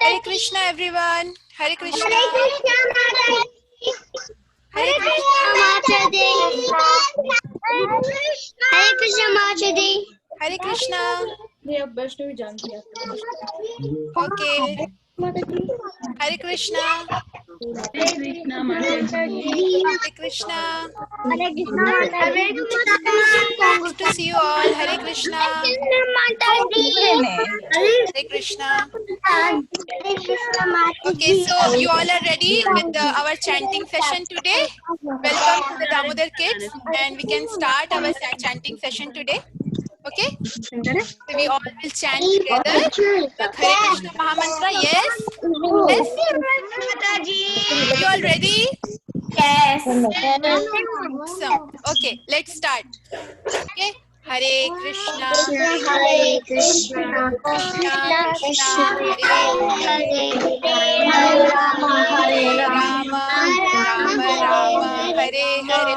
Hare Krishna everyone. Hare Krishna. Hare Krishna Mataji. Hare Hare Krishna Mataji. Hare Krishna Mataji. Hare Krishna. ये अब वैष्णवी जानती है Okay. Hare Krishna. हरे कृष्णा माता जी Hare Krishna. Hare Krishna Mataji. Nice to see you all. Hare Krishna. Hare Krishna. Okay, so you all are ready with our chanting session today. Welcome to the Damodar Kids, and we can start our chanting session today. Okay, so we all will chant together with Hare Krishna Mahamantra. Yes, yes. You all ready? Yes. Awesome. Okay, let's start. Okay, Hare Krishna. Hare Krishna. Krishna Krishna Hare Rama. Hare Rama Rama Rama Hare Hare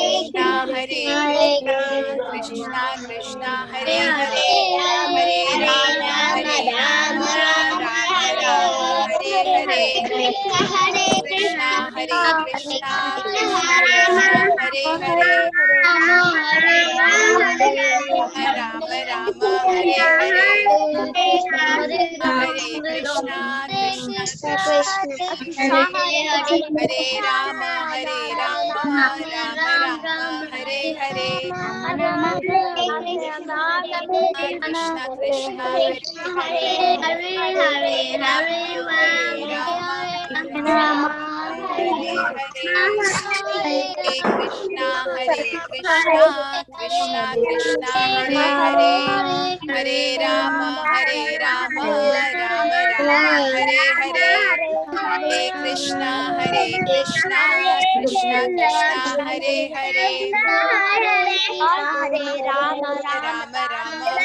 Krishna Krishna Krishna Hare Hare Hare Rama Rama Hare Hare Krishna Krishna Hare Hare Rama Rama Hare Hare Hare Krishna Krishna Krishna Hare Rama Rama Rama Hare Hare Krishna Krishna Hare Hare Rama Hare Krishna Krishna Krishna Hare Hare Hare Rama Rama Hare Hare Hare Krishna Krishna Krishna Hare Hare Rama Hare Hare Krishna Krishna Krishna Hare Hare Rama Rama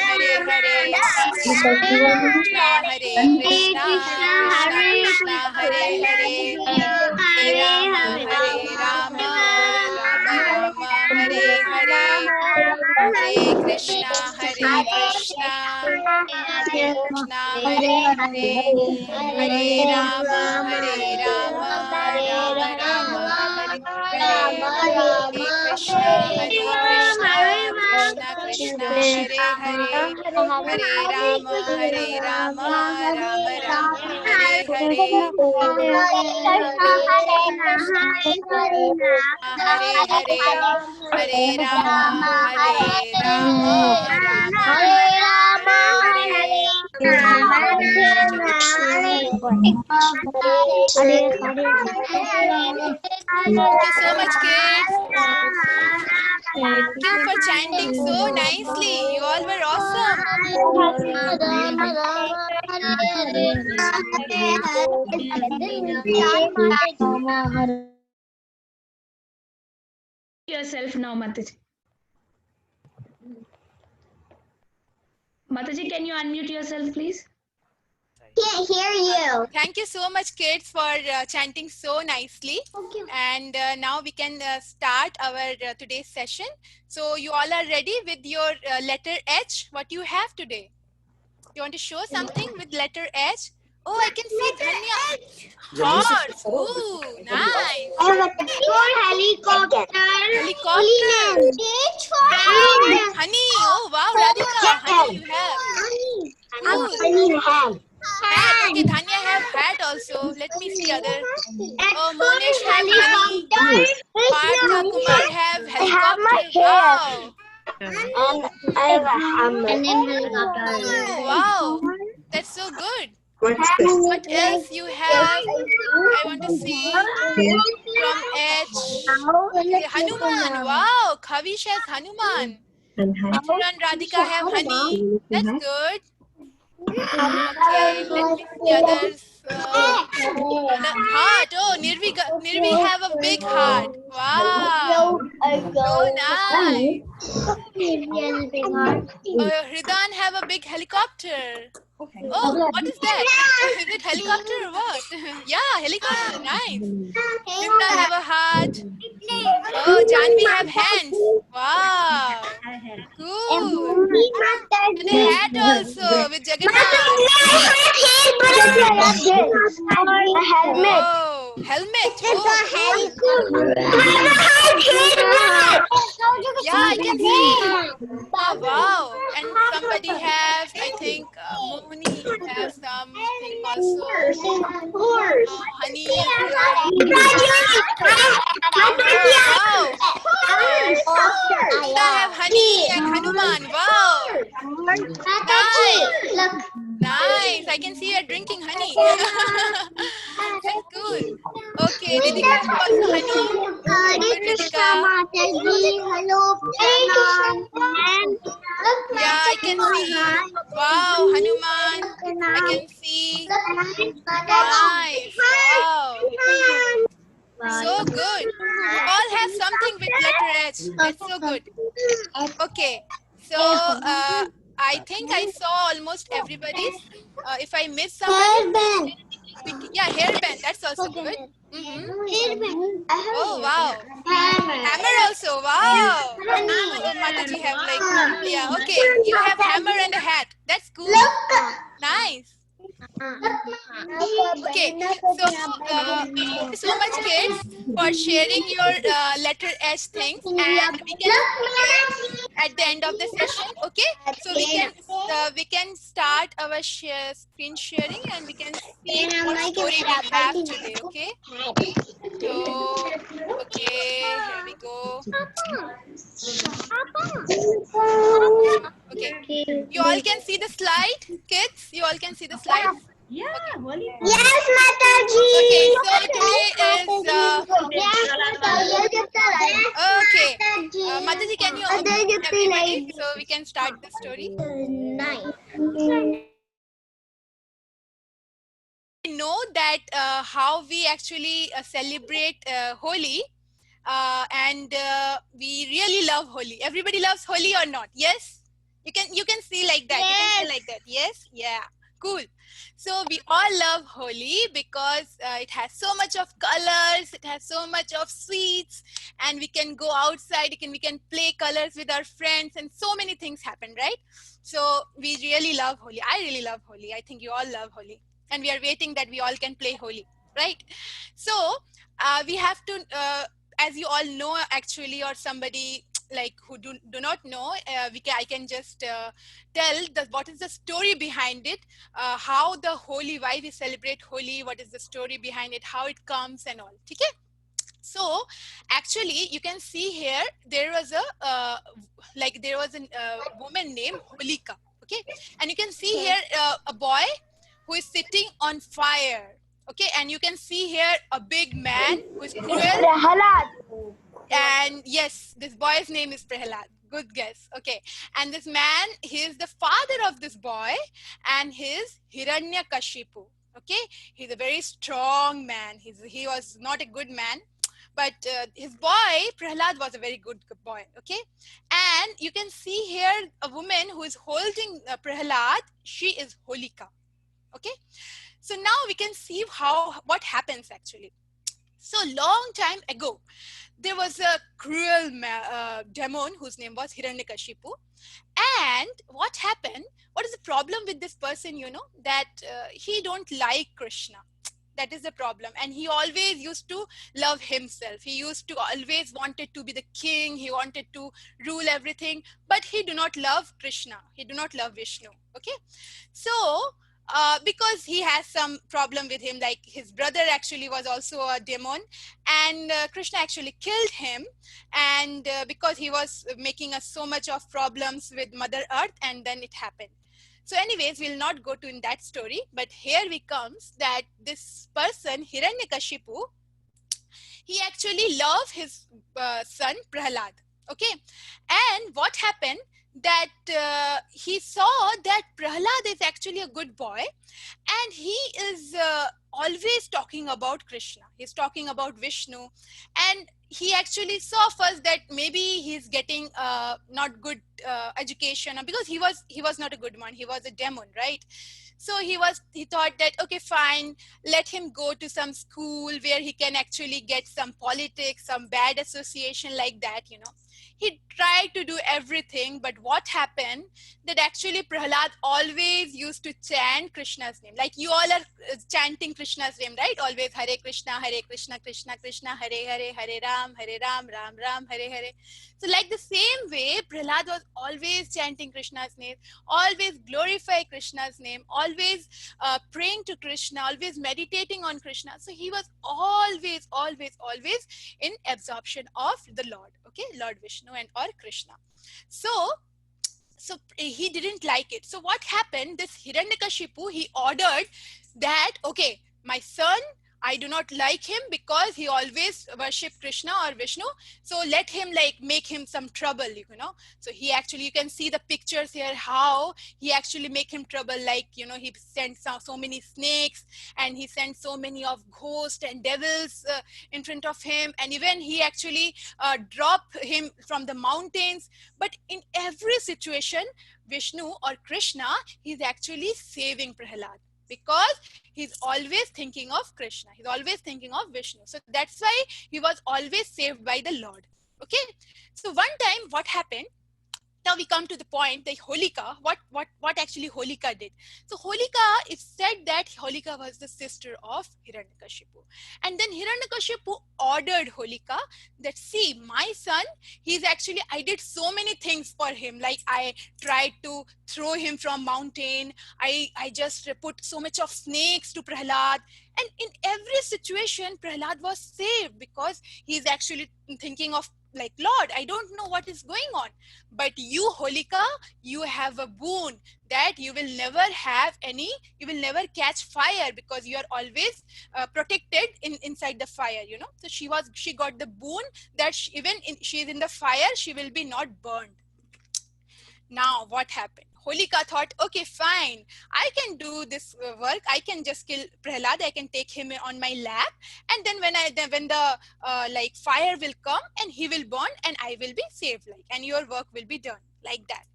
Hare Hare Hare Krishna Krishna Hare Hare Hare Rama Rama Hare Hare Krishna Krishna Krishna Hare Hare Hare Rama Rama Hare Hare Hare Hare Hare Rama Rama Thank you so much, kids. Thank you for chanting so nicely. You all were awesome. yourself now Mataji. Mataji, can you unmute yourself please? Can't hear you. Thank you so much, kids, for chanting so nicely. And now we can start our today's session. So you all are ready with your letter H. What you have today? You want to show something with letter H? Oh, I can see Dhanya. Horse. Ooh, nice. Helicopter. Honey. Oh, wow, Radhika. Honey you have. Cool. Hat. Okay, Dhanya have hat also. Let me see other. Oh, Monesh have honey. Partha Kumar have helicopter. Wow. And I have a hammer. And then helicopter. Oh, wow. That's so good. What else you have? I want to see from H. Hanuman. Wow. Kavish has Hanuman. Mithura and Radhika have honey. That's good. Okay, let me see others. The heart. Oh, Nirvi have a big heart. Wow. So nice. Hridan have a big helicopter. Oh, what is that? Is it helicopter or what? Yeah, helicopter. Nice. Hridan have a heart. Oh, Janvi have hands. Wow. Cool. And a hat also with Jagannath. helmet. Oh, helmet. It's Oh, a cool. Yeah, I can see. Oh, wow. And somebody has, I think, Moni has something also. Honey is there. Oh, wow. I have honey and Hanuman. Wow. Nice. Look. Nice. I can see you're drinking honey. That's cool. Okay, Ritika is also honey. Good, Ritika. Hello, and Yeah, I can see. Wow, Hanuman. I can see. Nice. Wow. So good. You all have something with letter H. That's so good. Okay. So, I think I saw almost everybody's. If I miss somebody, yeah, hairband. That's also good. Oh, wow. Hammer also. Wow. So Mataji have like, yeah, okay. You have hammer and a hat. That's cool. Nice. Okay, so thank you so much, kids, for sharing your letter S things, and we can at the end of the session. Okay, so we can start our screen sharing, and we can see what story we have today. Okay, so here we go. Okay, you all can see the slide, kids. You all can see the slides. Yeah, okay. Yes, Mataji. Okay, so today is okay. Mataji, can you unmute everybody so we can start the story? I know that how we actually celebrate Holi, and we really love Holi. Everybody loves Holi or not? Yes, you can see like that. Yes. You can say like that. Yes, yeah, cool. So we all love Holi because it has so much of colors, it has so much of sweets, and we can go outside, we can play colors with our friends, and so many things happen, right? So we really love Holi. I really love Holi. I think you all love Holi. And we are waiting that we all can play Holi, right? So we have to, as you all know actually, or somebody like who do not know, I can just tell what is the story behind it, how the Holi, why we celebrate Holi, what is the story behind it, how it comes and all. Okay? So actually you can see here there was a woman named Holika. Okay, and you can see here a boy who is sitting on fire. Okay, and you can see here a big man who is cruel. And yes, this boy's name is Prahalad. Good guess. Okay, and this man, he is the father of this boy, and he is Hiranyakashipu. Okay, he's a very strong man. He was not a good man, but his boy Prahalad was a very good boy. Okay, and you can see here a woman who is holding Prahalad. She is Holika. Okay, so now we can see what happens actually. So long time ago, there was a cruel demon whose name was Hiranyakashipu. And what happened? What is the problem with this person? You know that he don't like Krishna. That is the problem. And he always used to love himself. He used to always wanted to be the king. He wanted to rule everything. But he do not love Krishna. He do not love Vishnu. Okay. So because he has some problem with him, like his brother actually was also a demon, and Krishna actually killed him, and because he was making us so much of problems with Mother Earth, and then it happened. So anyways, we'll not go to in that story, but here we comes that this person, Hiranyakashipu, he actually loved his son Prahalad. Okay, and what happened? That he saw that Prahalad is actually a good boy, and he is always talking about Krishna. He's talking about Vishnu, and he actually saw first that maybe he's getting not good education, because he was not a good one. He was a demon, right? So he thought that, okay, fine, let him go to some school where he can actually get some politics, some bad association like that, you know. He tried to do everything, but what happened that actually Prahlad always used to chant Krishna's name. Like you all are chanting Krishna's name, right? Always Hare Krishna, Krishna Krishna, Hare Hare, Hare Ram, Ram, Hare Hare. So like the same way, Prahlad was always chanting Krishna's name, always glorify Krishna's name, always praying to Krishna, always meditating on Krishna. So he was always in absorption of the Lord, okay, Lord Vishnu and or Krishna. So he didn't like it. So what happened, this Hiranyakashipu, he ordered that, okay, my son, I do not like him because he always worship Krishna or Vishnu. So let him like make him some trouble, you know. So he actually, you can see the pictures here, how he actually make him trouble. Like, you know, he sent so many snakes and he sent so many of ghosts and devils in front of him. And even he actually drop him from the mountains. But in every situation, Vishnu or Krishna, he's actually saving Prahlad, because he's always thinking of Krishna. He's always thinking of Vishnu. So that's why he was always saved by the Lord. Okay. So one time what happened, now we come to the point that Holika, what actually Holika did. So Holika, it's said that Holika was the sister of Hiranyakashipu. And then Hiranyakashipu ordered Holika that, see, my son, he's actually, I did so many things for him. Like I tried to throw him from mountain. I just put so much of snakes to Prahlad. And in every situation, Prahlad was saved because he's actually thinking of, like, Lord, I don't know what is going on. But you, Holika, you have a boon that you will never have you will never catch fire, because you are always protected inside the fire, you know. So she got the boon that even she is in the fire, she will be not burned. Now what happened? Holika thought, okay, fine, I can do this work. I can just kill Prahlad. I can take him on my lap, and then when the like fire will come and he will burn and I will be saved, like, and your work will be done, like that.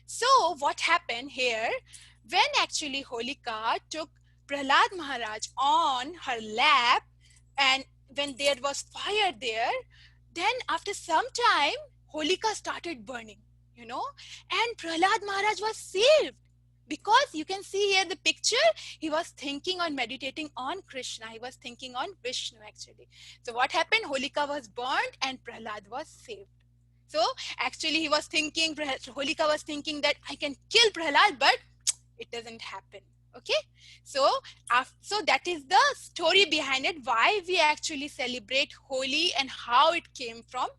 So what happened here? When actually Holika took Prahlad Maharaj on her lap, and when there was fire there, then after some time Holika started burning, you know, and Prahlad Maharaj was saved, because you can see here the picture, he was thinking on meditating on Krishna, he was thinking on Vishnu actually. So what happened? Holika was burnt and Prahlad was saved. So actually he was thinking, Holika was thinking that I can kill Prahlad, but it doesn't happen. Okay, so that is the story behind it, why we actually celebrate Holi and how it came from,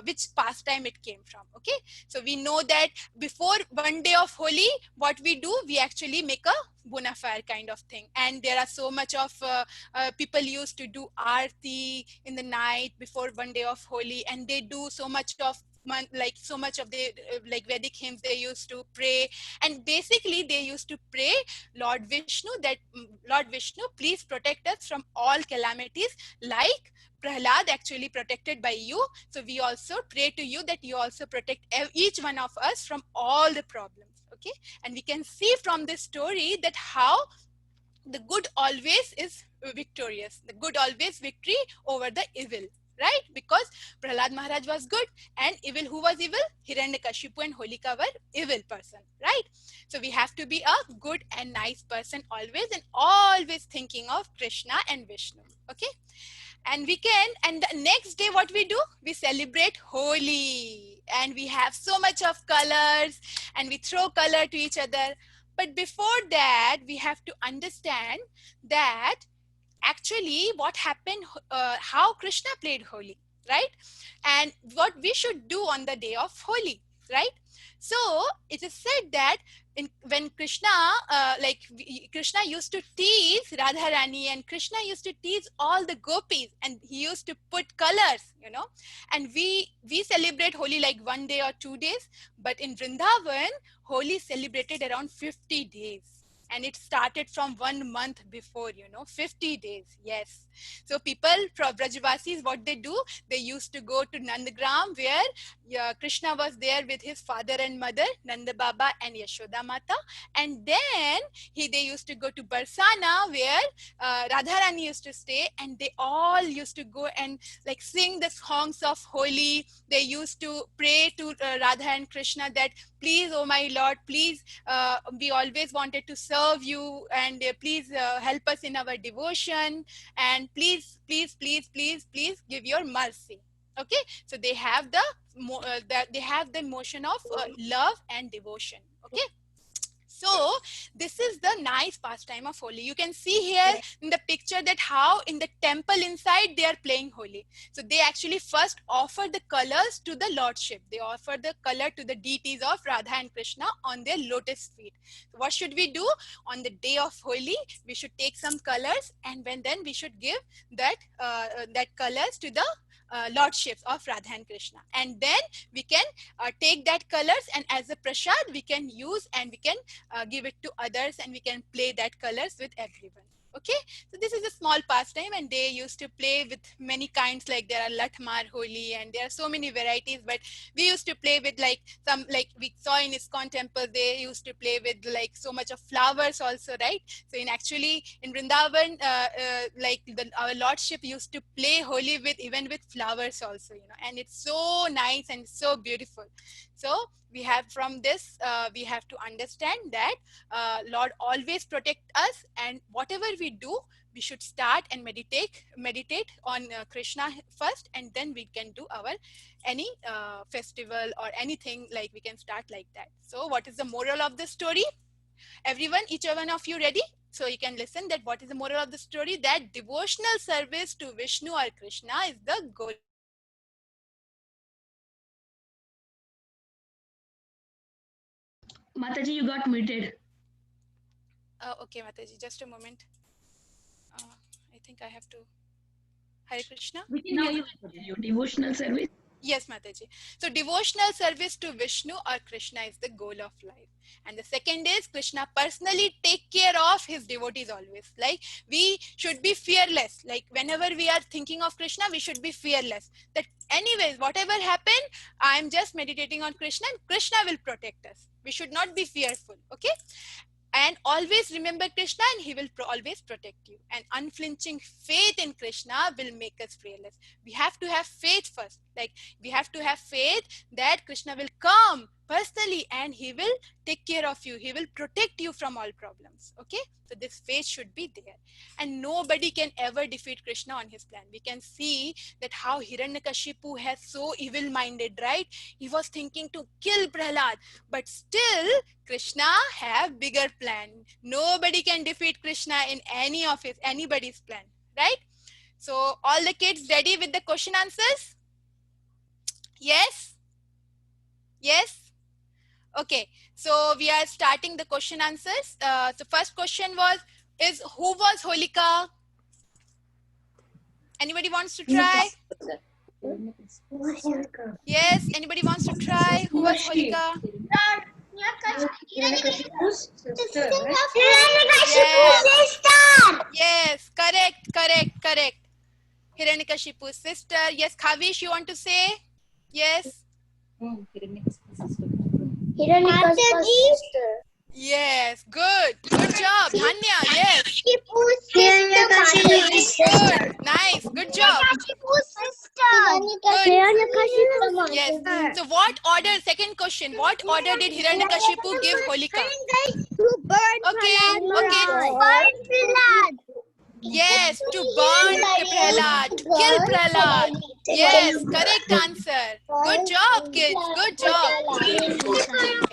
which pastime it came from. Okay, so we know that before one day of Holi, what we do, we actually make a bonfire kind of thing, and there are so much of people used to do aarti in the night before one day of Holi, and they do so much of the like Vedic hymns they used to pray, and basically they used to pray Lord Vishnu that, Lord Vishnu, please protect us from all calamities, like Prahlad actually protected by you. So we also pray to you that you also protect each one of us from all the problems. Okay, and we can see from this story that how the good always is victorious, the good always victory over the evil, right? Because Prahlad Maharaj was good, and evil, who was evil? Hiranyakashipu and Holika were evil person, right? So we have to be a good and nice person always, and always thinking of Krishna and Vishnu. Okay, and and the next day what we do, we celebrate Holi, and we have so much of colors and we throw color to each other. But before that, we have to understand that actually what happened, how Krishna played Holi, right? And what we should do on the day of Holi, right? So it is said that when Krishna, Krishna used to tease Radharani, and Krishna used to tease all the gopis, and he used to put colors, you know. And we celebrate Holi like 1 day or 2 days, but in Vrindavan, Holi celebrated around 50 days. and it started from 1 month before, 50 days. Yes. So people, Brajvasis, what they do, they used to go to Nandagram, where Krishna was there with his father and mother, Nanda Baba and Yashoda Mata. And then they used to go to Barsana, where Radharani used to stay, and they all used to go and like sing the songs of Holi. They used to pray to Radha and Krishna that, please, oh my Lord, please, we always wanted to serve you, and please help us in our devotion, and please, please, please, please, please give your mercy. Okay, so they have the emotion of love and devotion. Okay. So this is the nice pastime of Holi. You can see here in the picture that how in the temple inside they are playing Holi. So they actually first offer the colors to the lordship. They offer the color to the deities of Radha and Krishna on their lotus feet. So what should we do on the day of Holi? We should take some colors, and then we should give that colors to the lordships of Radha and Krishna, and then we can take that colors, and as a prasad we can use, and we can give it to others, and we can play that colors with everyone. Okay, so this is a small pastime, and they used to play with many kinds, like there are Latmar Holi, and there are so many varieties, but we used to play with like some, like we saw in ISKCON temple, they used to play with like so much of flowers also, right? So in Vrindavan, our lordship used to play Holi even with flowers also, and it's so nice and so beautiful. So we have from this, we have to understand that Lord always protect us, and whatever we do, we should start and meditate on Krishna first, and then we can do our any festival or anything, like we can start like that. So what is the moral of the story? Everyone, each one of you ready? So you can listen that what is the moral of the story, that devotional service to Vishnu or Krishna is the goal. Mataji, you got muted. Okay, Mataji, just a moment. I think I have to. Hare Krishna. We can hear you. Devotional service. Yes, Mataji. So devotional service to Vishnu or Krishna is the goal of life. And the second is Krishna personally take care of his devotees always. Like we should be fearless. Like whenever we are thinking of Krishna, we should be fearless. That anyways, whatever happened, I'm just meditating on Krishna, and Krishna will protect us. We should not be fearful. Okay. And always remember Krishna, and he will always protect you. And unflinching faith in Krishna will make us fearless. We have to have faith first. Like we have to have faith that Krishna will come personally, and he will take care of you. He will protect you from all problems. Okay. So this faith should be there. And nobody can ever defeat Krishna on his plan. We can see that how Hiranyakashipu has so evil-minded, right? He was thinking to kill Prahlad, but still Krishna have bigger plan. Nobody can defeat Krishna in anybody's plan, right? So all the kids ready with the question answers? Yes? Yes? Okay, so we are starting the question answers. So first question is who was Holika? Anybody wants to try? Yes, anybody wants to try? Who was Holika? Yes, correct. Hiranyakashipu's sister. Yes, Khavish, you want to say? Yes. Hiranyakashipu's sister. Yes, good job, Dhanya. Yes, Hiranyakashipu's sister. good, nice, good job. Hiranyakashipu's Yes. So what order? Second question. What order did Hiranyakashipu give Holika? Okay. Burn Prahlad. Yes, to burn Prahlad, to kill Prahlad. Yes, correct answer. Good job, kids. Good job.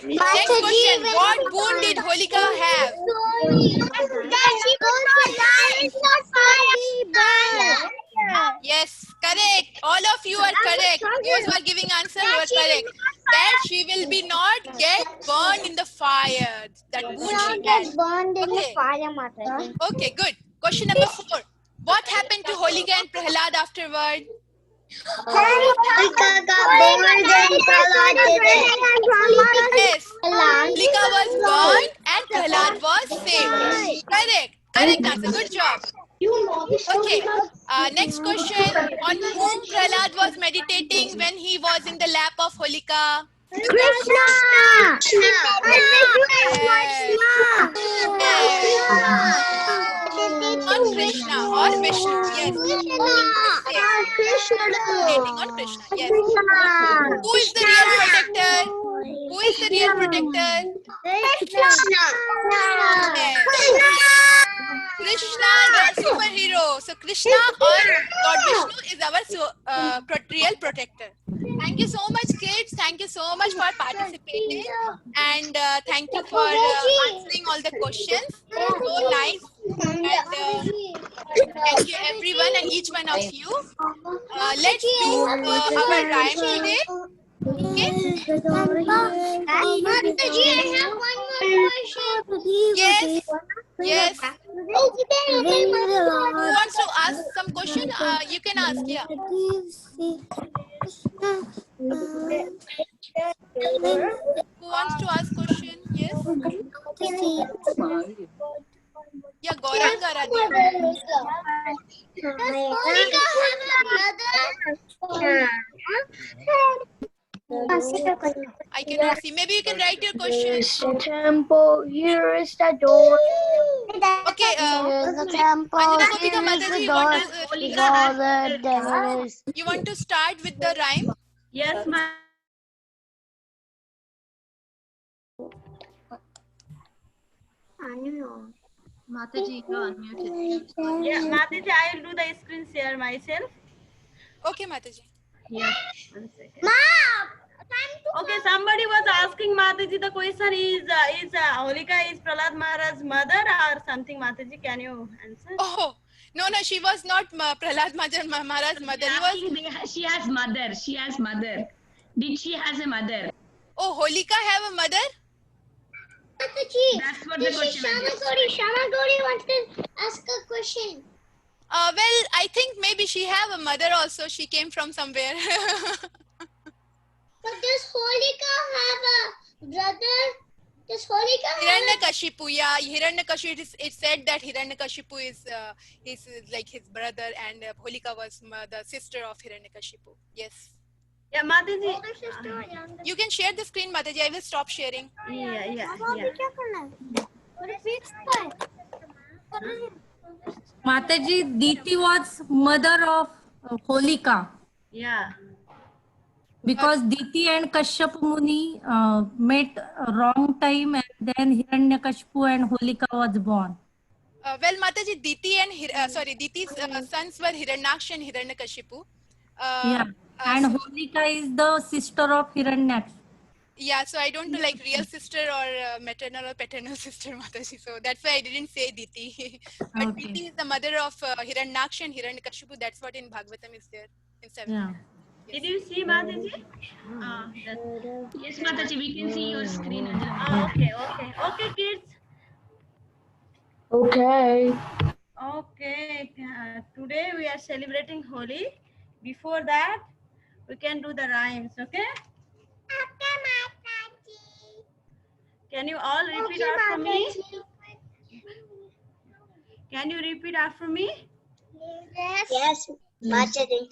Next question. What boon did Holika have? Yes, correct. All of you are correct. Those who are giving answer, you are correct. That she will be not get burned in the fire. That boon she had. Burned in the Okay. fire, Mataji. Okay, good. Question number 4. What happened to Holika and Prahlad afterward? Holika got born and Prahlad didn't. Yes. Holika was born and Prahlad was saved. Correct. Correct answer. Good job. Okay. Next question. On whom Prahlad was meditating when he was in the lap of Holika? Krishna. On Krishna or Vishnu. Yes. Meditating on Krishna. Yes. Who is the real protector? Who is the real protector? Yes. Krishna, the superhero. So Krishna or Lord Vishnu is our real protector. Thank you so much, kids. Thank you so much for participating, and thank you for answering all the questions. So nice. And thank you everyone and each one of you. Let's do our rhyme today. Okay? Mataji, I have one more question. Yes. Yes. Who wants to ask some question? You can ask. Yeah. Who wants to ask question? Yes. Yeah, Gaurang Garani. Does Holika have a brother? I cannot see. Maybe you can write your question. Here is the temple, here is the door. Okay. Here's the temple, Anjana Gopika here's Mataji, the you door. want With all the devils. you want to start with the rhyme? Yes, ma'am. Mataji, you're unmuted. Yeah, Mataji, I will do the screen share myself. Okay, Mataji. Yes, 1 second. Okay, somebody was asking Mataji, the question is Holika is Prahlad Maharaj's mother or something? Mataji, can you answer? Oh, no, she was not Prahlad Maharaj's mother. She has mother. She has mother. Did she has a mother? Oh, Holika have a mother? That's what the question is. Shama Gauri wants to ask a question. Well, I think maybe she have a mother also. She came from somewhere. But does Holika have a brother? Does Holika have Hiranyakashipu, yeah. Hiranyakashipu, it said that Hiranyakashipu is like his brother, and Holika was the sister of Hiranyakashipu. Yes. Yeah, Mataji. older sister or younger? You can share the screen, Mataji. I will stop sharing. Yeah. Mataji, Diti was mother of Holika Yeah. because Diti and Kashyap Muni met wrong time, and then Hiranyakashipu and Holika was born. Well, Mataji, Diti's sons were Hiranyaksha and Hiranyakashipu. Yeah, and Holika is the sister of Hiranyaksha. Yeah, so I don't know like real sister or maternal or paternal sister, Mataji. So that's why I didn't say Diti. But Okay. Diti is the mother of Hiranyaksha and Hiranyakashipu. That's what in Bhagavatam is there in 7. Yeah. Did you see Mataji? Yes, Mataji, we can see your screen. Okay, kids. Okay. Okay, today we are celebrating Holi. Before that, we can do the rhymes, okay? Can you all repeat after me? Can you repeat after me? Yes, Mataji.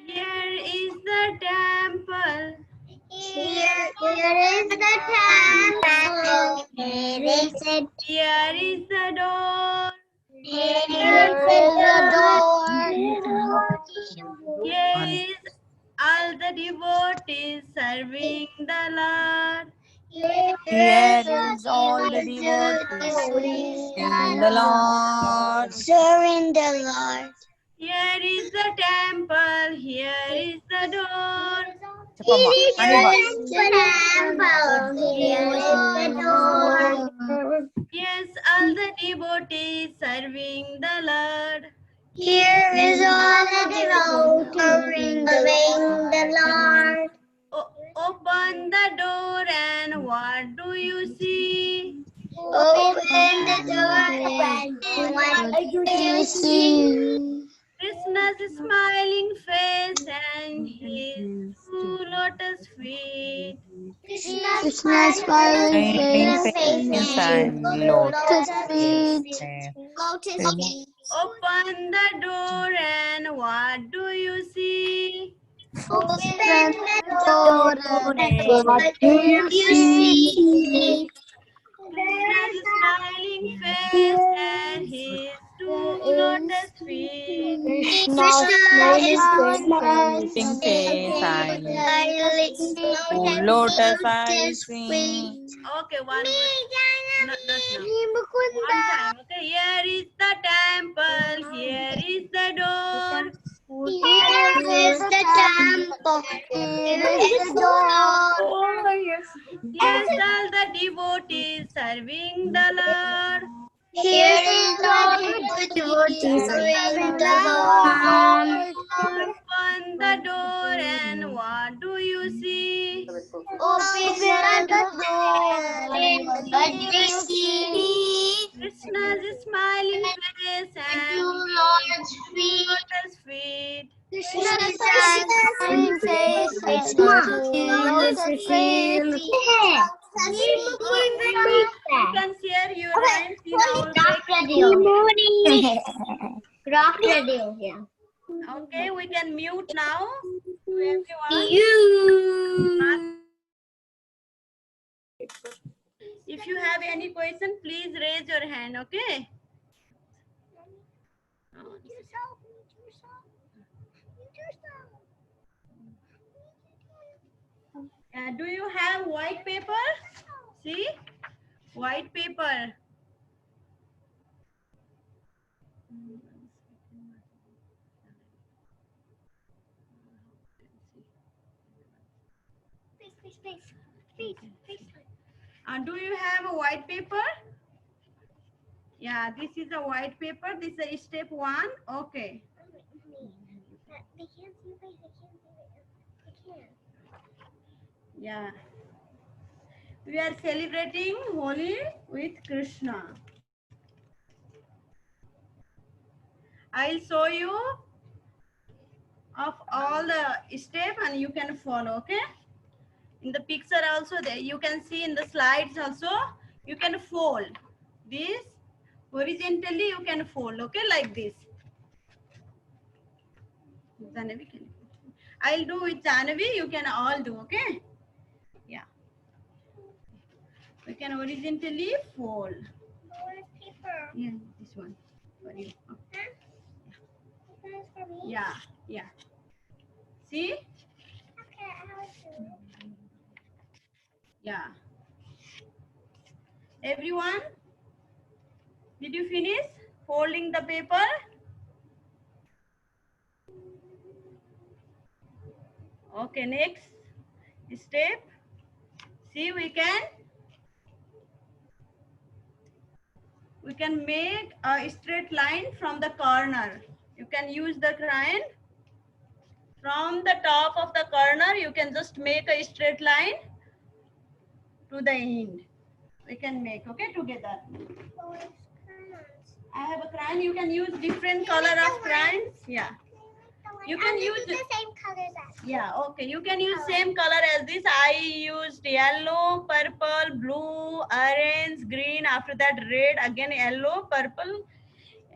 Here is the temple. Here is the temple. Here is it. Here is the door. Here is the door. Here is all the devotees serving the Lord. Here is all the devotees serving the Lord. Serving the Lord. Here is the temple. Here is the door. Here is the temple. Here is the door. Yes, all the devotees serving the Lord. Here is all the devotees serving the Lord. Open the door and what do you see? Open the door and what do you see? Krishna's smiling face and his two lotus feet. Krishna's smiling face and lotus feet. Open the door and what do you see? Open the door and what do you see? Krishna's smiling face and his two lotus feet. Krishna's smiling Pink face face and and lotus eyes sing. Okay, one more. No, that's not. One time. Okay, here is the temple. Here is the door. Here is the temple. Here is the door. Here's all the devotees serving the Lord. Here is all the devotees serving the Lord. Open the door and what do you see? Open the door and what do you see? Krishna's smiling face and Lord's feet. lotus feet. Krishna's smiling face and lotus feet. You can share your hands in our Rock radio here. Okay, we can mute now. Everyone. If you have any question, please raise your hand, okay? Do you have white paper? See? White paper. Do you have a white paper? Yeah, this is a white paper. This is step 1. Okay. Yeah. We are celebrating Holi with Krishna. I'll show you of all the steps and you can follow, okay? In the picture also there, you can see in the slides also, you can fold this horizontally, you can fold, okay, like this. I'll do with Janavi, you can all do, okay? Yeah. We can horizontally fold. Yeah, this one for you. Okay. Yeah, yeah. See? Yeah. Everyone, did you finish folding the paper? Okay, next step. See, we can make a straight line from the corner. You can use the crayon. From the top of the corner, you can just make a straight line to the end. We can make, okay, together. I have a crayon. You can use different color of crayons. Yeah. You can use the same colors as. Yeah, okay. You can use same color as this. I used yellow, purple, blue, orange, green. After that, red. Again, yellow, purple.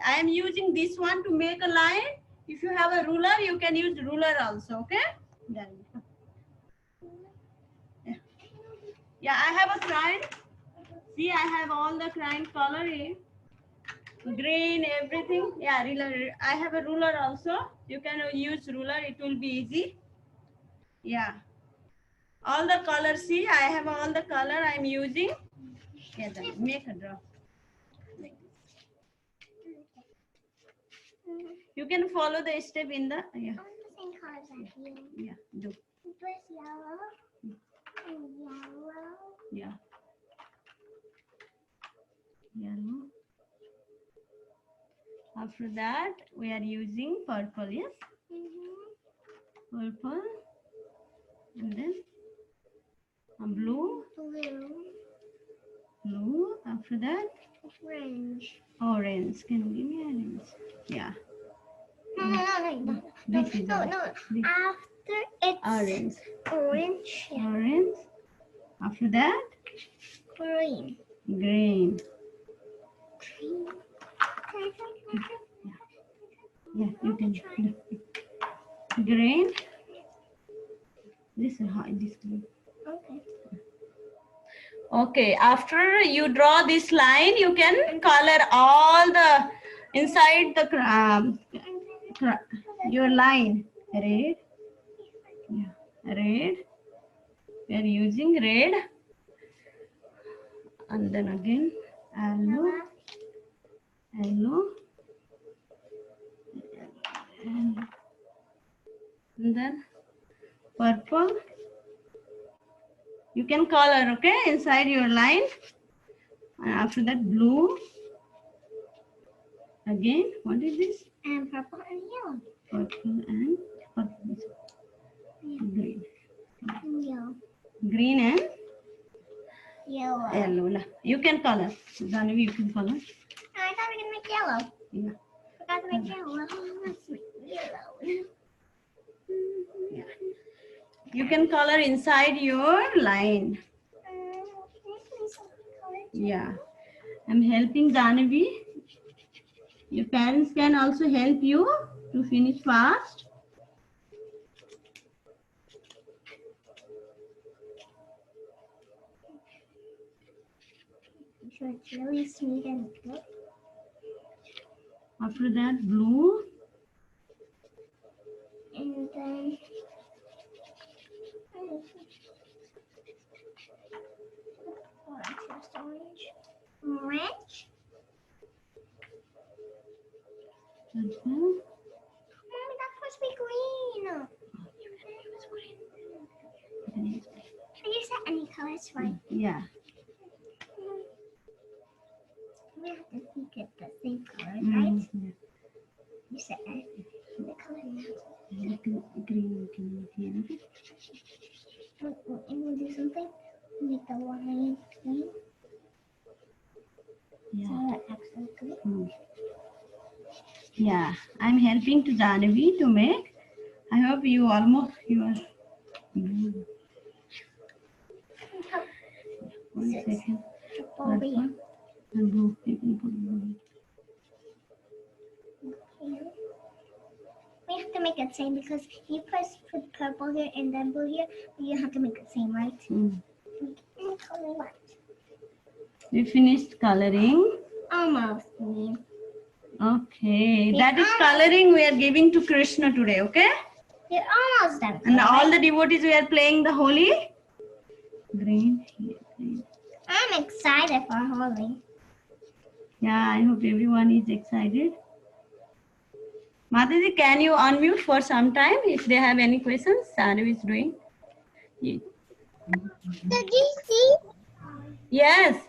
I am using this one to make a line. If you have a ruler, you can use ruler also. Okay. Then. Yeah, I have a crayon. See, I have all the crayon color here. Green, everything. Yeah, ruler. I have a ruler also. You can use ruler. It will be easy. Yeah. All the colors. See, I have all the color I'm using. Yeah, then make a draw. You can follow the step in the yeah. Same colors as you. Yeah, do. This yellow and yellow. Yeah. Yellow. After that, we are using purple, yes? Purple. And then blue. Blue. After that, Orange. orange. Can you give me orange? Yeah. No. This is No. this. After it's Orange. orange, Orange. After that, green. green. Yeah, you can. Green. This is how this green. Okay. Okay, after you draw this line, you can color all the inside the your line. Red. Yeah, red. We are using red. And then again, yellow. And then purple. You can color, okay, inside your line. And after that, blue. Again, what is this? And purple and yellow. Purple and green. And yellow. Green and Yellow. yellow. You can color. Janavi, you can color. I thought we were gonna make yellow. Yeah. Forgot to make yellow. Let's make yellow. Yeah. You can color inside your line. Yeah. I'm helping Janavi. Your parents can also help you to finish fast. So it's really sweet and good. After that, blue. And then orange. Mommy, that's supposed to be green. Can you set any colors fine? Yeah. We have to think it's the same color, right? Yeah. You said the color now. Green, here. And we'll do something. Make the line green. Yeah. So that actually good. Yeah, I'm helping to Janavi to make. I hope you are. One second. Over here. And blue. You can put blue. We have to make it same because you first put purple here and then blue here. You have to make it same, right? Color what? We finished coloring. Almost. Okay, that is coloring we are giving to Krishna today, okay? You're almost done. And all the devotees we are playing the Holi. Green, green. I'm excited for Holi. Yeah, I hope everyone is excited. Mataji, can you unmute for some time if they have any questions? Sanu is doing. Did you see? Yes.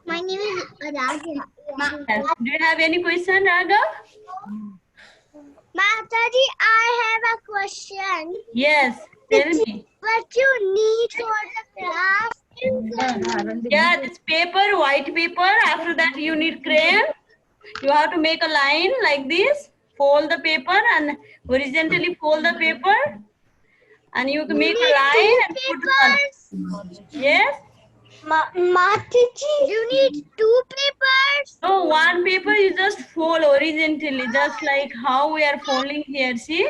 My name is Raghav. Yes. Do you have any question, Raghav? Mataji, I have a question. Yes, tell me. What you need for the class? Yeah, this paper, white paper. After that, you need crayon. You have to make a line like this. Fold the paper and horizontally fold the paper. And you can make a line and put the. Yes? Mataji, you need 2 papers? No, one paper you just fold horizontally, just like how we are folding here. See?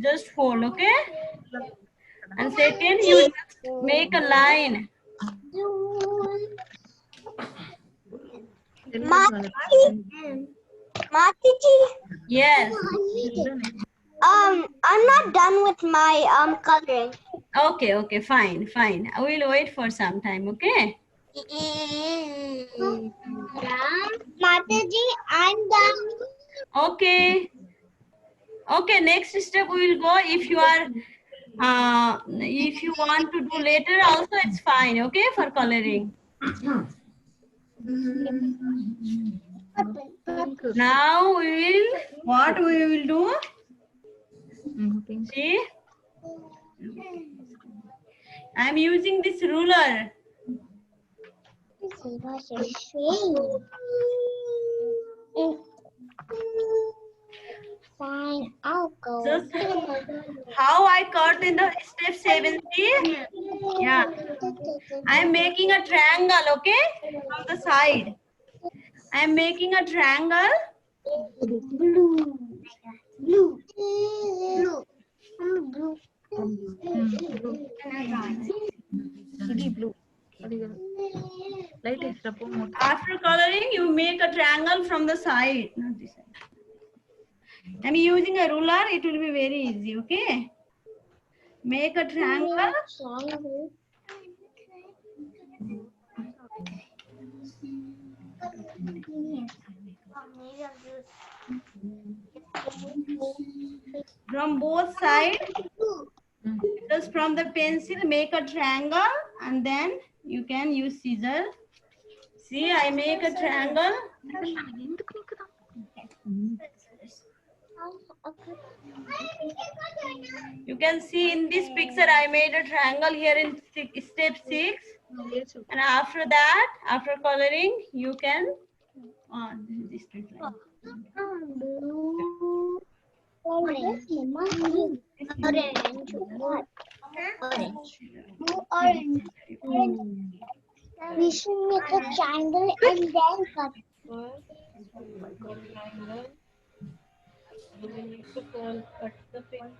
Just fold, okay? And second, you just make a line. Mataji, Yes. I'm not done with my coloring. Okay, okay, fine, fine. I will wait for some time, okay? Mataji, I'm done. Okay. Okay, next step we will go. If you are, if you want to do later also, it's fine, okay, for coloring. Now what we will do? See? I'm using this ruler. Just how I cut in the step 7. See? Yeah. I am making a triangle, okay? From the side. I am making a triangle. Blue. Blue. Blue. Blue. After coloring, you make a triangle from the side. Not this side. I'm using a ruler. It will be very easy, okay? Make a triangle. From both sides. Just from the pencil, make a triangle, and then you can use scissors. See, I make a triangle. You can see in this picture, I made a triangle here in step 6. And after that, after coloring, you can. Oh, this is straight line. Orange. We should make a triangle and then cut.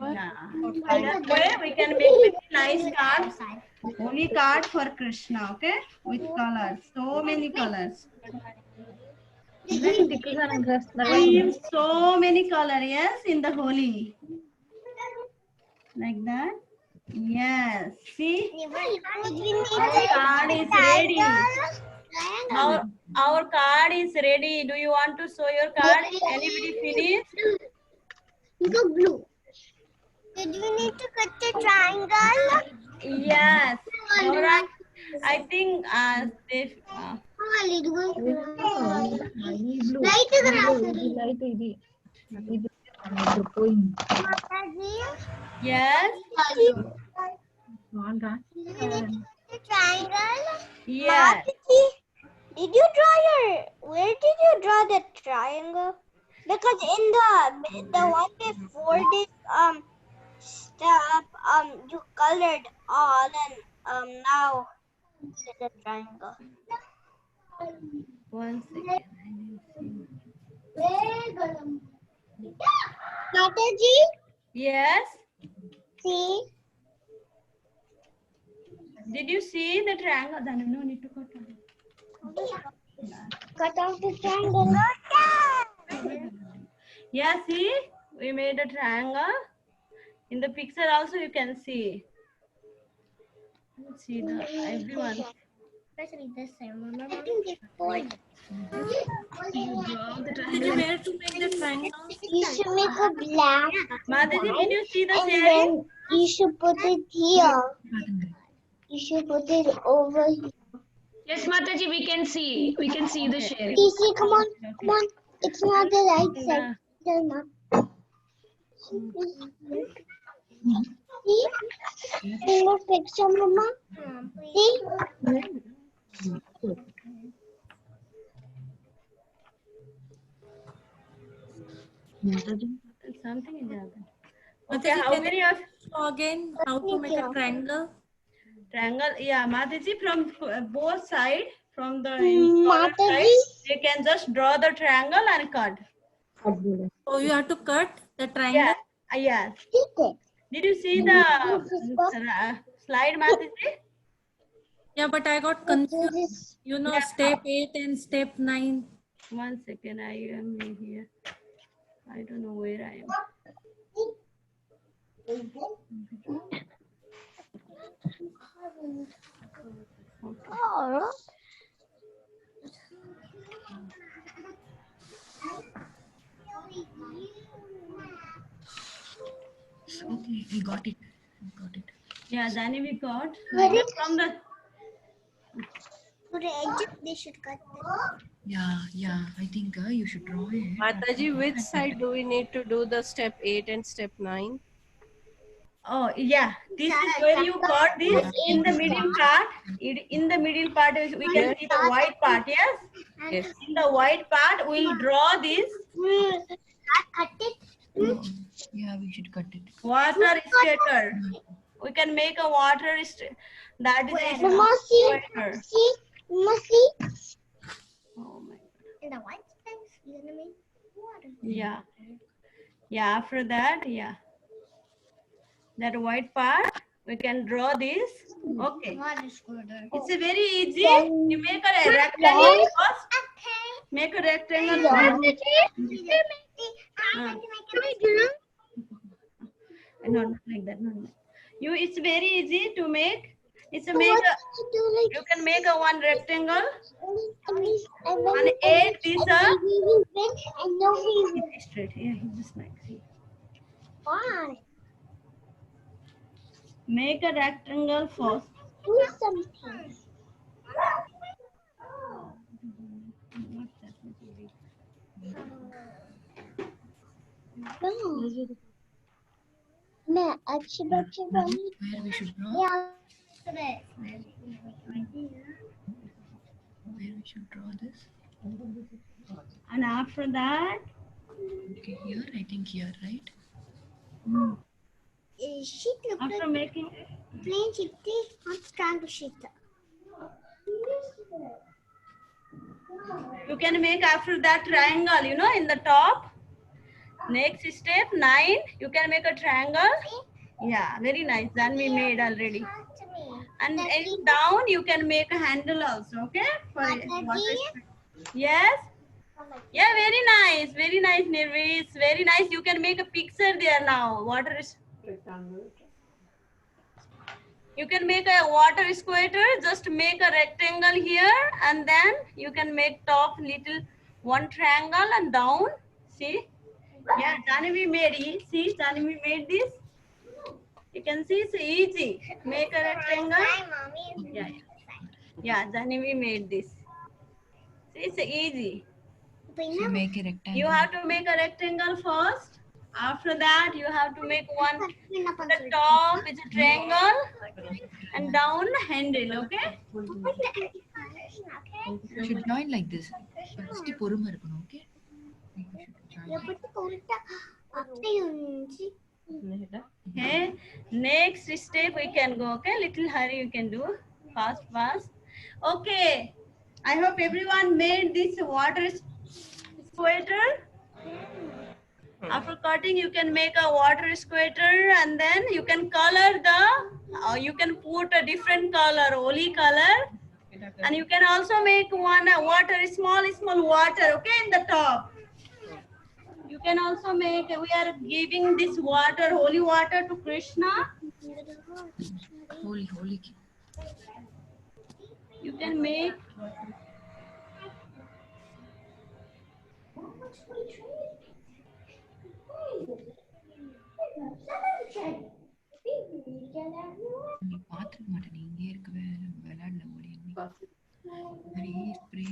Yeah. That way we can make very nice cards. Only card for Krishna, okay? With colors. So many colors. We use so many colors, yes, in the Holi. Like that. Yes. See? Our card is ready. Our card is ready. Do you want to show your card? Anybody finish? Go blue. Did we need to cut the triangle? Yes. Alright. I think they. Yes. Triangle? Yes. Did you draw where did you draw the triangle? Because in the one before this step you colored all and now it's a triangle. 1 second. Mataji? Yes. See? Did you see the triangle? Then no need to cut it. Cut out the triangle. Yeah, see? We made a triangle. In the picture also you can see. Let's see the everyone. Especially this time. I think it's good. Where to make the triangle? You should make a black. Mataji, did you see the And sharing? then you should put it here. You should put it over here. Yes, Mataji, we can see. We can see the sharing. DC, come on. Come on. It's not the right side. It's not. See? In the picture, Mama. See? Something is happening. Mataji, Okay, how can many you of show again how to make a triangle? triangle? Yeah, Mataji, from both sides, from the Mataji? side, you can just draw the triangle and cut. So you have to cut the triangle. Yeah, yes. See? Did you see the slide, Mataji? Yeah, but I got confused. You know, step 8 and step 9. 1 second, I am here. I don't know where I am. Oh. Okay, we got it. Yeah, Dani, we got Very from the. For the edge, they should cut this. Yeah. I think you should draw it. Mataji, which side do we need to do the step 8 and step 9? Oh, yeah. This is where you got this in the middle part. In the middle part, we can see the white part. Yes. Yes. In the white part, we'll draw this. Cut it. Yeah, we should cut it. Water skater. We can make a water that is a Mama, skater. see, Mama, see. Oh my. In the white space, you're gonna make water. Yeah. Yeah, after that, yeah. That white part, we can draw this. Okay. Water scooter. It's a very easy. You make a rectangle first. Make a rectangle first. No, not like that. No, no. It's very easy to make. You can make a one rectangle and 8 pieces. Straight. Yeah, just like see. Why? Make a rectangle first. Do something. No. मैं अच्छे बच्चे बनी Where we should draw? Yeah. Where we should draw this? And after that, Okay, here. I think here, right? Sheet look after like making, plain sheet. I'm trying to sheet. you can make after that triangle. You know, in the top. Next step 9. You can make a triangle. Yeah, very nice. Then we made already. And down you can make a handle also. Okay. For water. Yes. Yeah, very nice. Very nice, Nirvis. Very nice. You can make a picture there now. Water is. You can make a water squirter. Just make a rectangle here, and then you can make top little one triangle and down. See? Yeah, Janavi made it. See, Janavi made this. You can see it's easy. Make a rectangle. Yeah, yeah, Janavi made this. See, it's easy. So make a rectangle. You have to make a rectangle first. After that, you have to make one. The top is a triangle, and down handle. Okay. You should join like this. First, பொறுமை இருக்கணும், okay? We should join. Okay. Next step we can go. Okay. Little hurry you can do. Fast, fast. Okay. I hope everyone made this water squirter. After cutting, you can make a water squirter, and then you can color the. You can put a different color, holy color, and you can also make one water, small water. Okay, in the top. You can also make. We are giving this water, holy water, to Krishna. Holy. You can make. நீ பாத்துக்க மாட்டேன், நீ இங்கே இருக்கவே விளையாடல ஓடி நிறைய spray.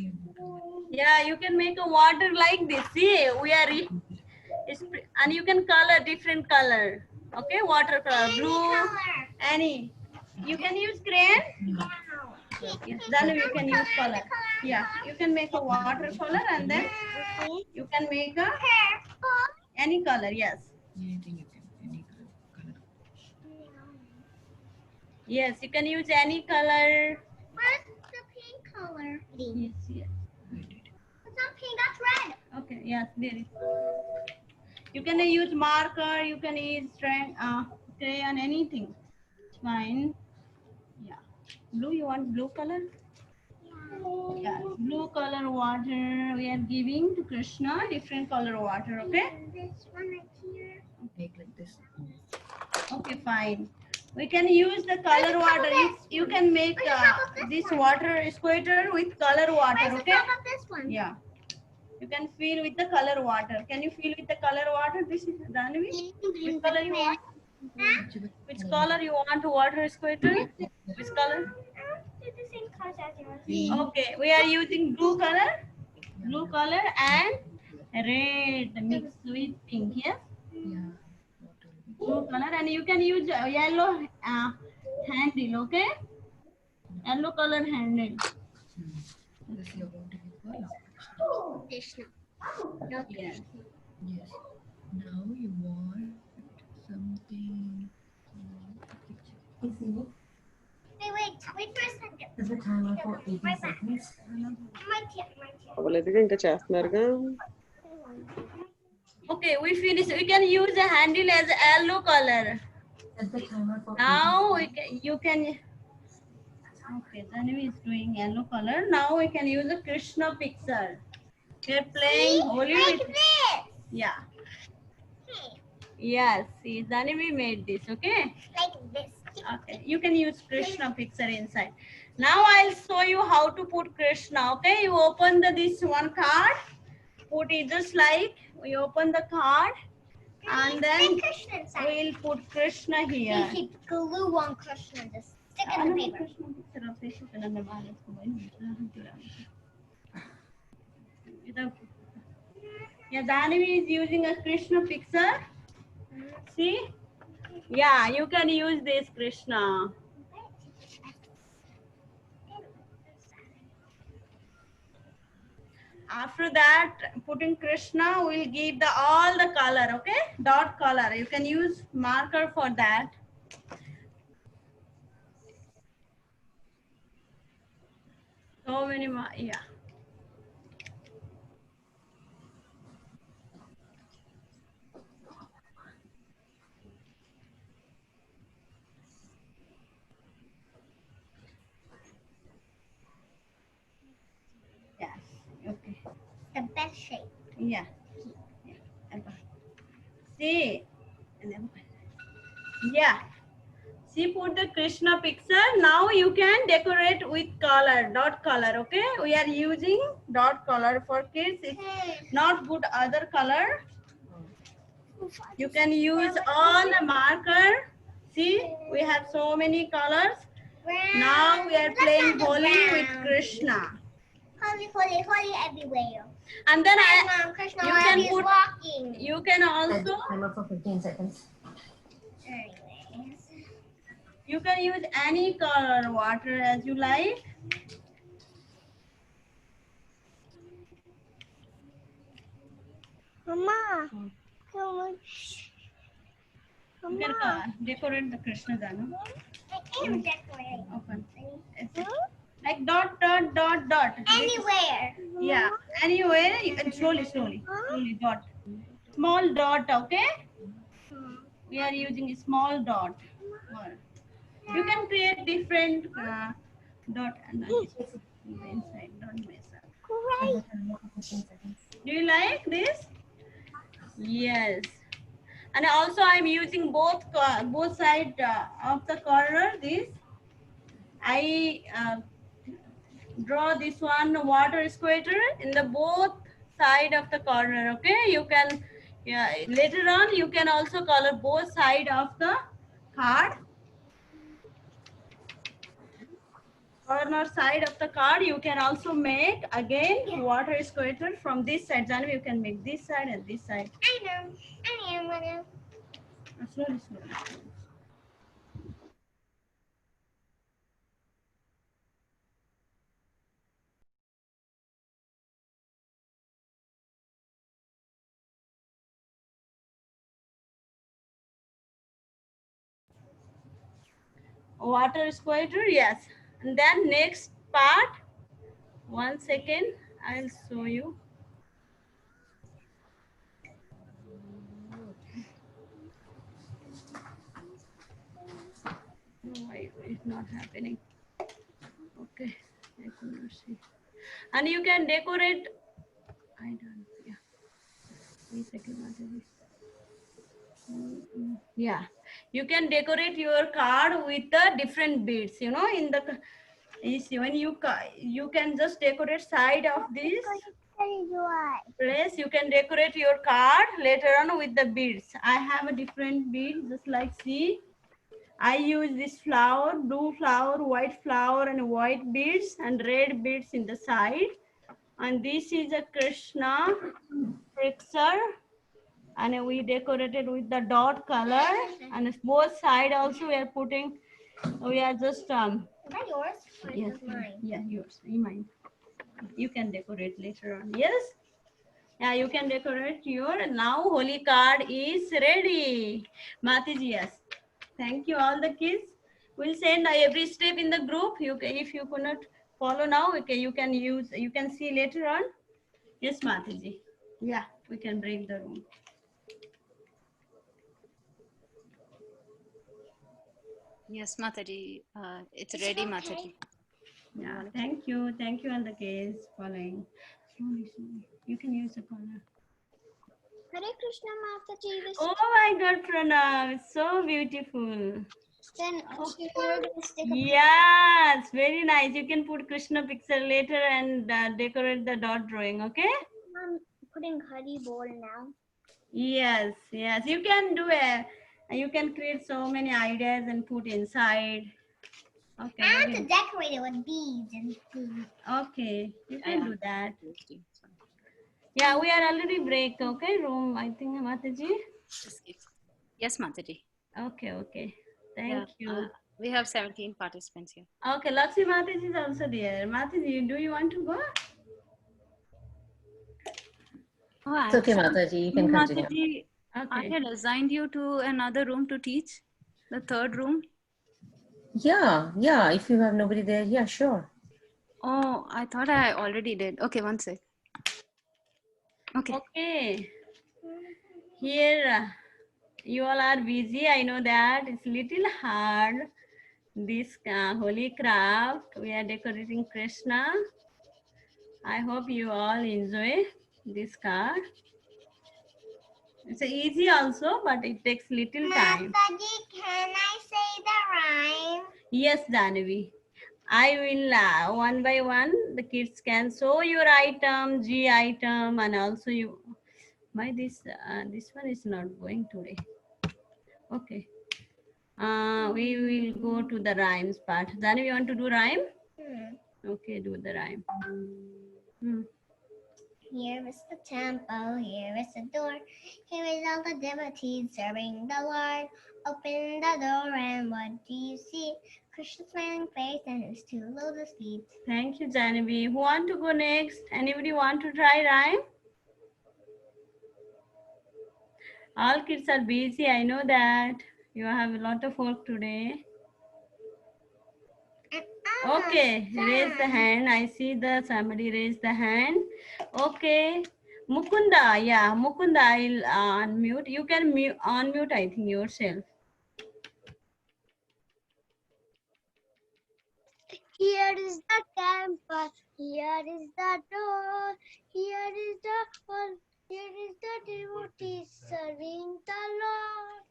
Yeah, you can make a water like this. See, we are, and you can color different color. Okay, water color, blue, any. You can use crayon. Yes, then you can use color. Yeah, you can make a water color, and then you can make a any color. Yes. Anything you can, any color. Yes, you can use any color. Where's the pink color? Yes. It's not pink, that's red. Okay, yes, there is. You can use marker, you can use crayon, anything. It's fine. Yeah. Blue, you want blue color? Yeah, blue color water we are giving to Krishna, different color water, okay? This one right here. Make like this. Okay, fine. We can use the color water. You can make this water squirter with color water, Where's okay? the top of this one? Yeah. You can fill with the color water. Can you fill with the color water? This is Dhanvi. Which color you want? Which color you want to water squirter? Which color? It's the same color as yours. Okay, we are using blue color and red mixed with pink. Yes, Yeah. blue color, and you can use yellow handle. Okay, yellow color handle. This you want to give for Krishna. Not Yes. Yes. Now you want Hey, wait for a second. Is the timer for 18 seconds? అవ్వలేదుగా ఇంకా చేస్తున్నారుగా. Okay, we finished. We can use the handle as a yellow color. Set the timer for Now 18 we can, you can. Okay, Tanvi is doing yellow color. Now we can use a Krishna picture. We're playing Holi with. Yeah. Yes, see, Tanvi made this. Okay. Like this. Okay, you can use Krishna picture inside. Now I'll show you how to put Krishna. Okay, you open this one card. Put it just like we open the card, and then we'll put Krishna here. You keep glue on Krishna. Just stick in the paper. Yeah, Danavi is using a Krishna picture. See? Yeah, you can use this Krishna. After that, putting Krishna will give the all the color, okay? Dot color. You can use marker for that. So many, yeah. Yes. Okay. The best shape. Yeah. See. Yeah. See, put the Krishna picture. Now you can decorate with color, dot color. Okay. We are using dot color for kids. It's not good other color. You can use all the marker. See, we have so many colors. Now we are playing Holi with Krishna. Holy, holy, holy everywhere. And then Mom, Krishna you can is put, walking. you can Set also, the timer for 15 seconds. you can use any color water as you like. Mama. You can decorate the Krishna Danu. I am decorating. Open. Like dot, dot, dot, dot. Anywhere. Yeah, anywhere. You can slowly, slowly, slowly dot. Small dot, okay? We are using a small dot. You can create different dot and inside. Don't mess up. Do you like this? Yes. And also I'm using both side of the corner. This I draw this one water squirter in the both side of the corner. Okay, you can later on you can also color both side of the card. Corner side of the card you can also make again water squirter from this side. Then you can make this side and this side. I know. Slowly, slowly. Water squirter, yes. And then next part, 1 second, I'll show you. Why it's not happening? Okay, I couldn't see. And you can decorate. I don't. Yeah. 1 second. Yeah, you can decorate your card with the different beads. You know, in the when you can just decorate side of this place. You can decorate your card later on with the beads. I have a different bead, just like see. I use this flower, blue flower, white flower, and white beads and red beads in the side. And this is a Krishna picture. And we decorated with the dot color. And both side also we are putting, we are just... Is that yours? Yes, yeah, yours, mine. You can decorate later on, yes? Yeah, you can decorate your. Now holy card is ready. Mataji, yes. Thank you, all the kids. We'll send every step in the group. If you could not follow now, okay, you can use. You can see later on. Yes, Mataji. Yeah, we can break the room. Yes, Mataji. It's ready, Mataji. Yeah, thank you. Thank you, all the kids following. Slowly, slowly. You can use the corner. Hare Krishna Mataji. Oh my God, Pranav, it's so beautiful. Then Yes, very nice. You can put Krishna picture later and decorate the dot drawing, okay? I'm putting Hari Bol now. Yes, yes. You can do it. You can create so many ideas and put inside. Okay. I have to decorate it with beads and food. Okay, you can do that. Yeah, we are already break, okay? Room, I think, Mataji. Yes, Mataji. Okay, okay. Thank you. We have 17 participants here. Okay, Lakshmi Mataji is also there. Mataji, do you want to go? Oh, It's okay, Mataji. You can continue. Mataji, I Okay. had assigned you to another room to teach, the third room. Yeah, yeah. If you have nobody there, yeah, sure. Oh, I thought I already did. Okay, one sec. Okay. Okay. Here, you all are busy. I know that it's little hard. This holy craft, we are decorating Krishna. I hope you all enjoy this card. It's easy also, but it takes little time. Mataji, can I say the rhyme? Yes, Janavi. I will one by one. The kids can show your item, G item, and also you. Why this one is not going today? Okay. We will go to the rhymes part. Janavi, you want to do rhyme? Okay, do the rhyme. Here is the temple, here is the door. Here is all the devotees serving the Lord. Open the door and what do you see? Krishna's smiling face and his two lotus feet. Thank you, Janavi. Who want to go next? Anybody want to try rhyme? All kids are busy. I know that. You have a lot of work today. Okay, raise the hand. I see that somebody raised the hand. Okay. Mukunda, yeah, Mukunda, I'll unmute. You can unmute, I think, yourself. Here is the temple, here is the door, here is the one, here is the devotee serving the Lord.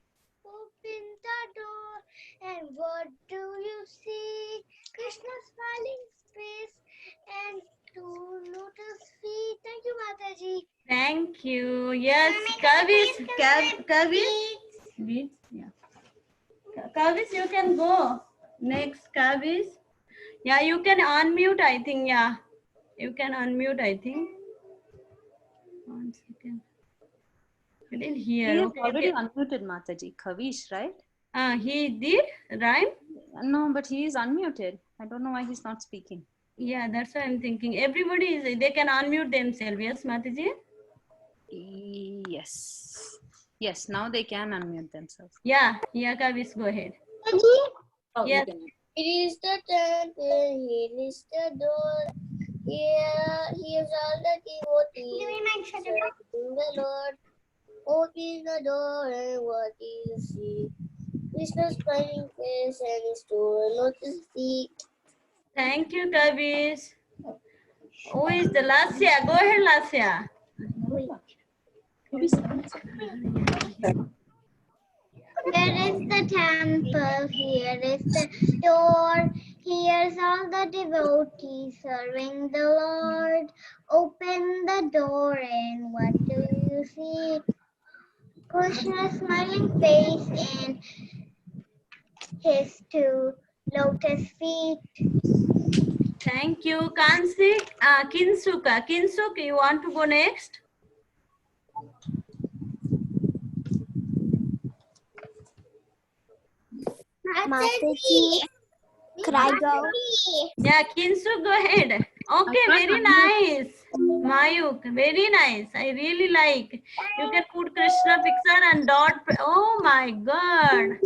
Open the door, and what do you see? Krishna's smiling face and two lotus feet. Thank you, Mataji. Thank you. Yes, Kavis. Beats, yeah. Kavis, you can go. Next, Kavis. Yeah, you can unmute, I think. Yeah, you can unmute, I think. 1 second. You didn't hear. He is Okay. already unmuted, Mataji. Kavish, right? He did rhyme. No, but he is unmuted. I don't know why he's not speaking. Yeah, that's what I'm thinking. Everybody is. They can unmute themselves. Yes, Mataji. Yes. Yes, now they can unmute themselves. Yeah, yeah, Kavis, go ahead. Oh, Yes. It is the temple, here is the door. Here's all the devotees serving the Lord. Open the door and what do you see? Krishna's smiling face and his two lotus feet. Thank you, Kavis. Who is the Lasya? Go ahead, Lasya. Here is the temple, here is the door. Here's all the devotees serving the Lord. Open the door and what do you see? Krishna's smiling face and his two lotus feet. Thank you, Kansik. Kinsuka. Kinsuk, you want to go next? Mataji, Could I go? Yeah, Kinsu, go ahead. Okay, very nice. Mayuk, very nice. I really like. You can put Krishna picture and dot. Oh my God.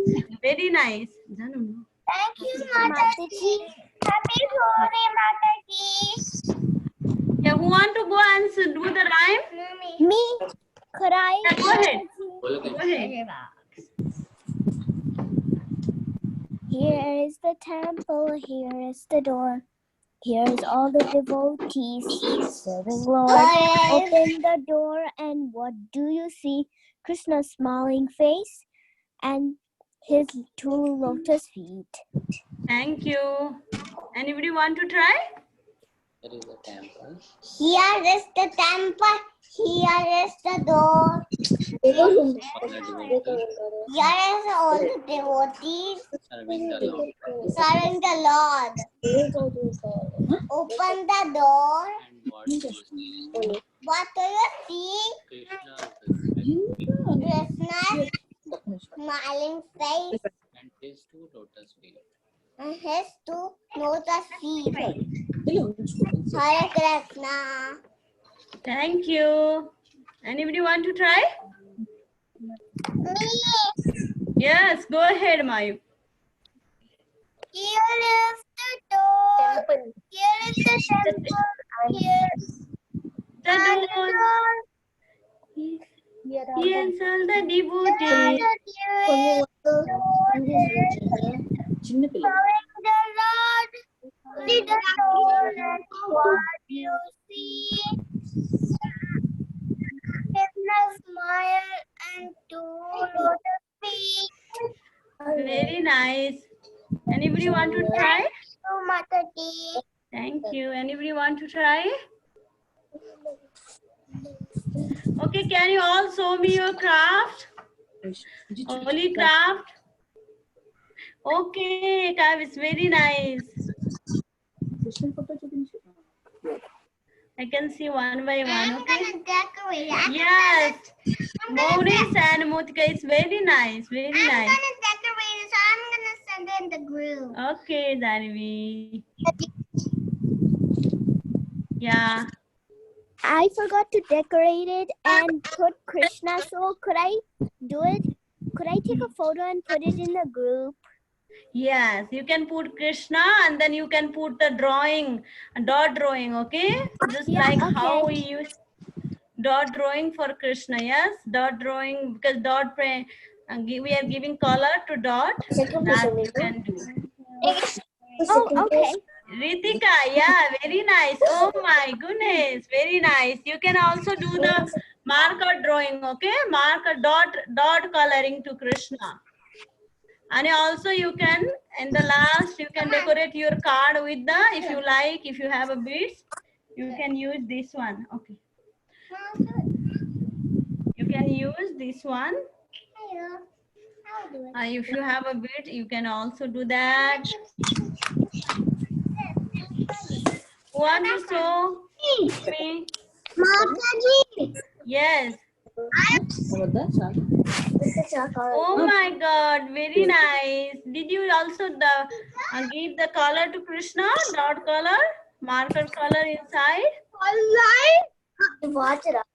Very nice. Thank you, Mataji. Happy Holi, Mataji. Yeah, who want to go and do the rhyme? Me. Could I? Yeah, go ahead. Go ahead. Here is the temple, here is the door. Here is all the devotees serving Lord. Open the door and what do you see? Krishna's smiling face and his 2 lotus feet. Thank you. Anybody want to try? There is a temple. Here is the temple, here is the door. Here is all the devotees Serving the Lord. serving the Lord. Open the door. And what do you see? What do you see? Krishna's Krishna's smiling face and his 2 lotus feet. and his 2 lotus feet. Hare Krishna. Thank you. Anybody want to try? Me. Yes, go ahead, Mayu. Here is the door. Here is the temple. Here is The the door. door. Yes, all the devotees. Serving the Lord. Read the Lord and what you see. Krishna smile and 2 lotus feet. Very nice. Anybody want to try? Oh, Mataji. Thank you. Anybody want to try? Okay, can you all show me your craft? Holy craft. Okay, it's very nice. I can see one by one. I'm Okay. gonna decorate. Yes. Maurice and Mutika is very nice. Very I'm nice. gonna decorate it, so I'm gonna send it in the group. Okay, Dharvi. Yeah. I forgot to decorate it and put Krishna. So could I do it? Could I take a photo and put it in the group? Yes, you can put Krishna and then you can put the drawing, dot drawing, okay? Just Yeah, like okay. how we use dot drawing for Krishna, yes? Dot drawing, because dot, we are giving color to dot, that you can do. Oh, okay. Ritika, yeah, very nice. Oh my goodness, very nice. You can also do the marker drawing, okay? Marker dot coloring to Krishna. And also you can, in the last, you can decorate your card with the, if you like, if you have a beads, you can use this one. Okay. You can use this one. If you have a bead, you can also do that. Who want to show me? Mataji. Yes. Oh my God, very nice. Did you also give the color to Krishna? Dot color, marker color inside? Watch it up.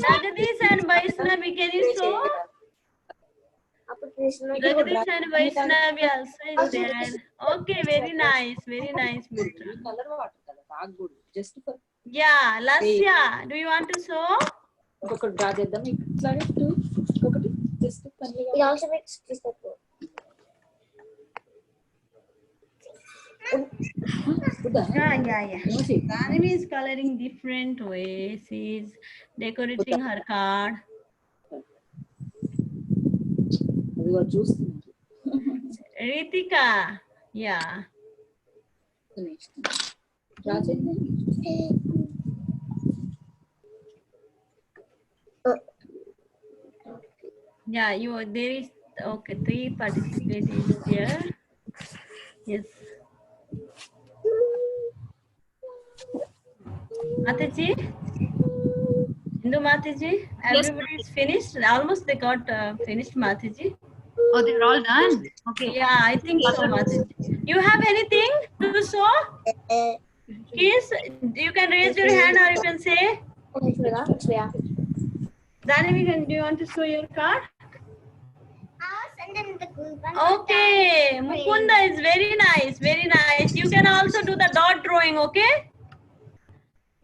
Jagadish and Vaishnavi, can you show? Jagadish and Vaishnavi also is there. Okay, very nice, Mitra. Yeah, Lasya, do you want to show? It also makes just like Yeah. Dhanvi is coloring different ways. She is decorating her card. Ritika, yeah. Yeah, there is, okay, 3 participants here. Yes. Mataji? Hindu Mataji? Everybody is finished. Almost they got finished, Mataji. Oh, they're all done. Okay. Yeah, I think so, Mataji. You have anything to show? Kids, you can raise your hand or you can say. Dani, do you want to show your card? Okay, Mukunda is very nice, very nice. You can also do the dot drawing, okay?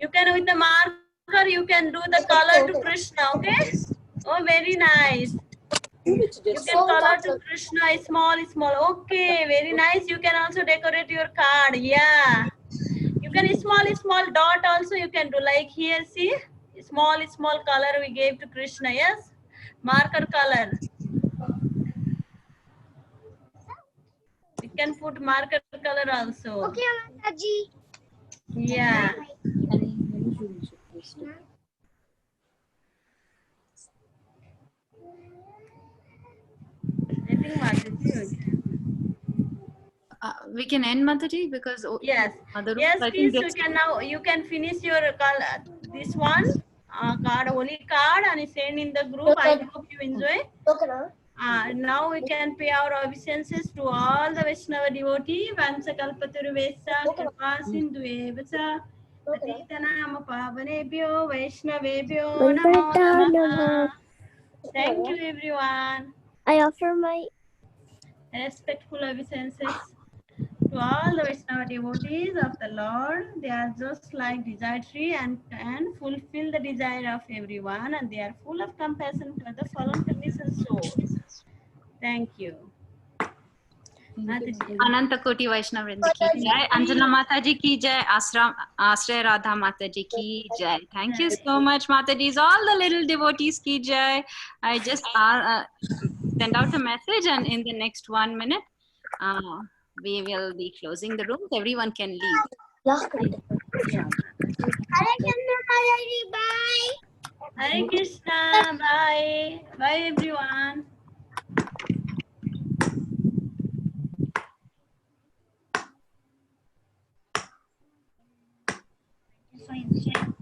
You can with the marker, you can do the color to Krishna, okay? Oh, very nice. You can color to Krishna, small. Okay, very nice. You can also decorate your card. Yeah. You can small dot also you can do, like here, see? Small color we gave to Krishna, yes? Marker color. You can put marker color also. Okay, Mataji. Yeah. I think Mataji. We can end, Mataji, because Yes. Mother Yes, I please. think You can now. You can finish your this one card, holy card, and send in the group. I hope you enjoy. Now we can pay our obeisances to all the Vaishnava devotee. Vansakalpataruvesa kripa sindhuevacha patitanam pavanebhyo Vaishnavebhyo namo namaha. Thank you, everyone. I offer my Respectful obeisances to all the Vaishnava devotees of the Lord. They are just like desire tree and can fulfill the desire of everyone, and they are full of compassion for the fallen conditioned souls. Thank you. Mataji. Ananta Koti Vaishnav Vrinda ki jai. Anjana Mataji ki jai. Ashray Radha Mataji ki jai. Thank you so much, Matajis. All the little devotees ki jai. I just send out a message, and in the next 1 minute, we will be closing the rooms. Everyone can leave. Hare Krishna, Mataji, bye. Hare Krishna. Bye. Bye, everyone. So insane.